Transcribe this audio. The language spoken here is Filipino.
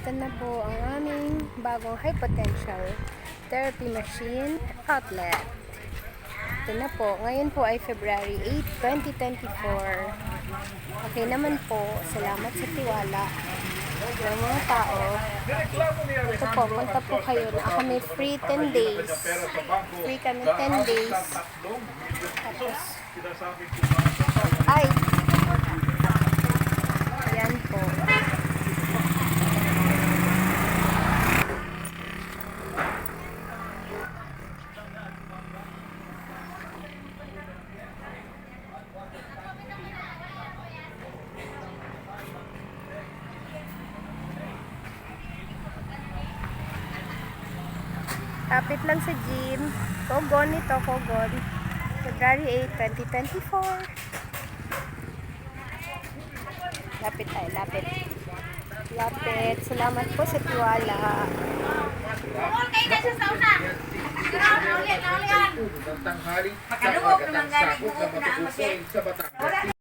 ito na po ang aming bagong high potential therapy machine outlet. Ito na po. Ngayon po ay February 8, 2024. Okay naman po. Salamat sa tiwala ng mga tao. Ito po, punta po kayo na kami free 10 days. Free kami 10 days. Tapos, ay! Ayan po. Kapit lang sa gym. Kogon ito, Kogon. February 8, 2024. Lapit tayo, lapit. Lapit. Salamat po sa tiwala. Tanghali sa magandang sakop na matutukoy sa Batangas.